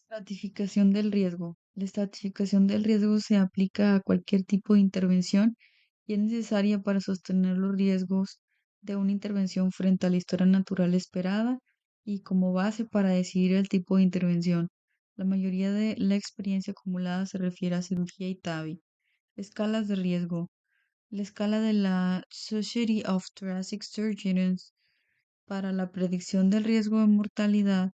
Estratificación del riesgo. La estratificación del riesgo se aplica a cualquier tipo de intervención y es necesaria para sostener los riesgos de una intervención frente a la historia natural esperada y como base para decidir el tipo de intervención. La mayoría de la experiencia acumulada se refiere a cirugía y TAVI. Escalas de riesgo. La escala de la Society of Thoracic Surgeons para la predicción del riesgo de mortalidad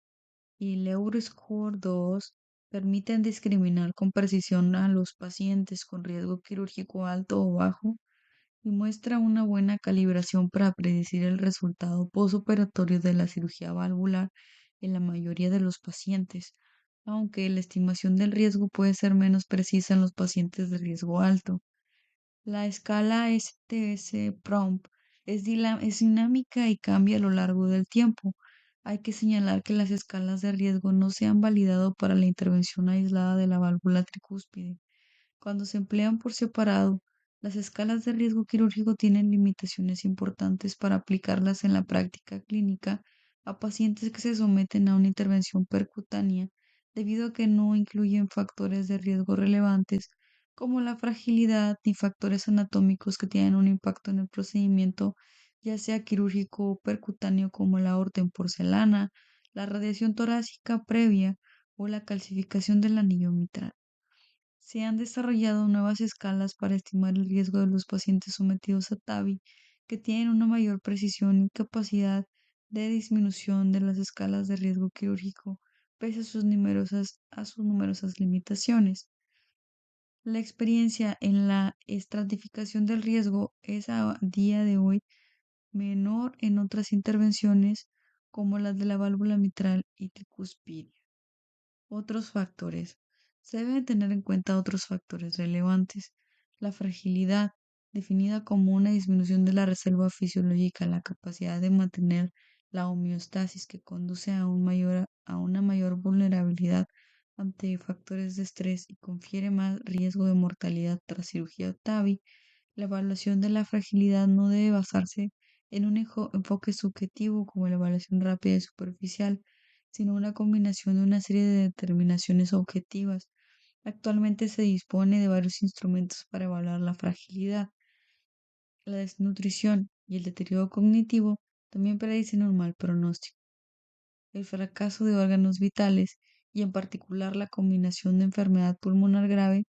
y el Euroscore 2 permiten discriminar con precisión a los pacientes con riesgo quirúrgico alto o bajo y muestra una buena calibración para predecir el resultado postoperatorio de la cirugía valvular en la mayoría de los pacientes, aunque la estimación del riesgo puede ser menos precisa en los pacientes de riesgo alto. La escala STS-PROMP es dinámica y cambia a lo largo del tiempo. Hay que señalar que las escalas de riesgo no se han validado para la intervención aislada de la válvula tricúspide. Cuando se emplean por separado, las escalas de riesgo quirúrgico tienen limitaciones importantes para aplicarlas en la práctica clínica a pacientes que se someten a una intervención percutánea debido a que no incluyen factores de riesgo relevantes como la fragilidad ni factores anatómicos que tienen un impacto en el procedimiento, ya sea quirúrgico o percutáneo como la aorta en porcelana, la radiación torácica previa o la calcificación del anillo mitral. Se han desarrollado nuevas escalas para estimar el riesgo de los pacientes sometidos a TAVI, que tienen una mayor precisión y capacidad de disminución de las escalas de riesgo quirúrgico, pese a sus numerosas limitaciones. La experiencia en la estratificación del riesgo es a día de hoy menor en otras intervenciones como las de la válvula mitral y tricuspidia. Otros factores. Se deben tener en cuenta otros factores relevantes. La fragilidad, definida como una disminución de la reserva fisiológica, la capacidad de mantener la homeostasis que conduce a una mayor vulnerabilidad ante factores de estrés y confiere más riesgo de mortalidad tras cirugía o TAVI. La evaluación de la fragilidad no debe basarse en un enfoque subjetivo como la evaluación rápida y superficial, sino una combinación de una serie de determinaciones objetivas. Actualmente se dispone de varios instrumentos para evaluar la fragilidad. La desnutrición y el deterioro cognitivo también predicen un mal pronóstico. El fracaso de órganos vitales y en particular la combinación de enfermedad pulmonar grave,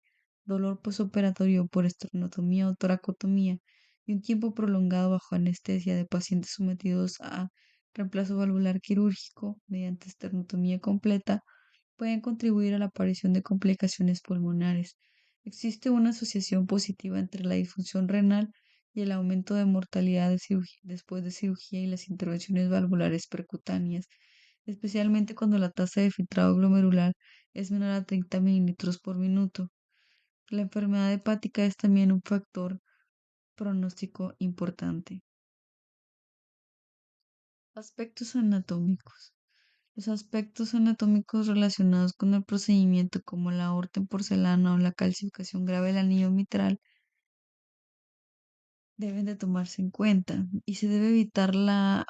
dolor posoperatorio por esternotomía o toracotomía y un tiempo prolongado bajo anestesia de pacientes sometidos a reemplazo valvular quirúrgico mediante esternotomía completa pueden contribuir a la aparición de complicaciones pulmonares. Existe una asociación positiva entre la disfunción renal y el aumento de mortalidad después de cirugía y las intervenciones valvulares percutáneas, especialmente cuando la tasa de filtrado glomerular es menor a 30 mililitros por minuto. La enfermedad hepática es también un factor pronóstico importante. Aspectos anatómicos. Los aspectos anatómicos relacionados con el procedimiento, como la aorta en porcelana o la calcificación grave del anillo mitral, deben de tomarse en cuenta y se debe evitar la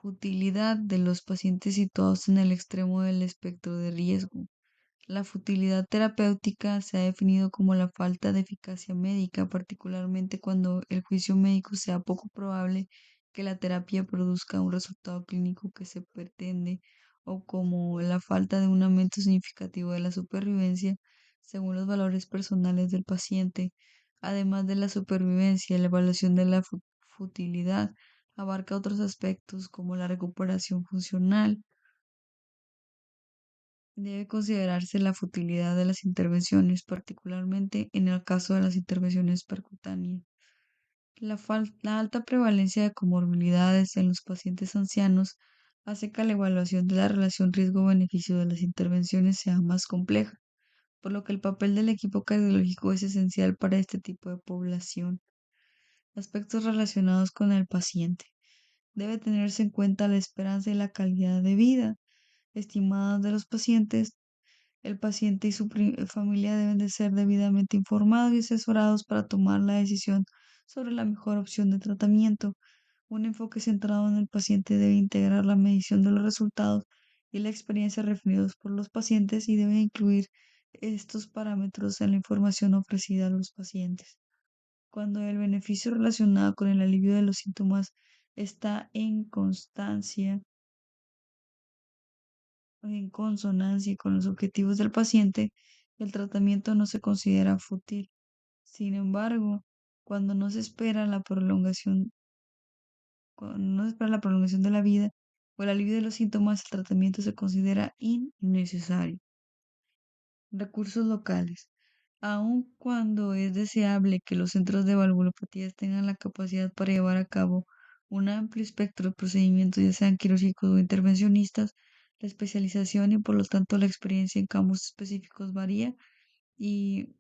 futilidad de los pacientes situados en el extremo del espectro de riesgo. La futilidad terapéutica se ha definido como la falta de eficacia médica, particularmente cuando el juicio médico sea poco probable que la terapia produzca un resultado clínico que se pretende, o como la falta de un aumento significativo de la supervivencia según los valores personales del paciente. Además de la supervivencia, la evaluación de la futilidad abarca otros aspectos como la recuperación funcional. Debe considerarse la futilidad de las intervenciones, particularmente en el caso de las intervenciones percutáneas. La alta prevalencia de comorbilidades en los pacientes ancianos hace que la evaluación de la relación riesgo-beneficio de las intervenciones sea más compleja, por lo que el papel del equipo cardiológico es esencial para este tipo de población. Aspectos relacionados con el paciente. Debe tenerse en cuenta la esperanza y la calidad de vida estimadas de los pacientes. El paciente y su familia deben de ser debidamente informados y asesorados para tomar la decisión sobre la mejor opción de tratamiento. Un enfoque centrado en el paciente debe integrar la medición de los resultados y la experiencia referidos por los pacientes y debe incluir estos parámetros en la información ofrecida a los pacientes. Cuando el beneficio relacionado con el alivio de los síntomas está en constancia o en consonancia con los objetivos del paciente, el tratamiento no se considera fútil. Sin embargo, cuando no se espera la prolongación, cuando no se espera la prolongación de la vida o el alivio de los síntomas, el tratamiento se considera innecesario. Recursos locales. Aun cuando es deseable que los centros de valvulopatías tengan la capacidad para llevar a cabo un amplio espectro de procedimientos, ya sean quirúrgicos o intervencionistas, la especialización y por lo tanto la experiencia en campos específicos varía y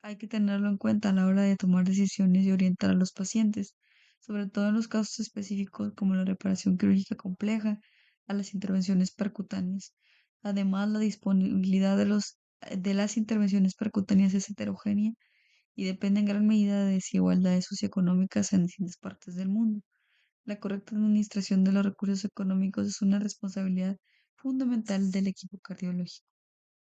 hay que tenerlo en cuenta a la hora de tomar decisiones y orientar a los pacientes, sobre todo en los casos específicos como la reparación quirúrgica compleja a las intervenciones percutáneas. Además, la disponibilidad de las intervenciones percutáneas es heterogénea y depende en gran medida de desigualdades socioeconómicas en distintas partes del mundo. La correcta administración de los recursos económicos es una responsabilidad fundamental del equipo cardiológico.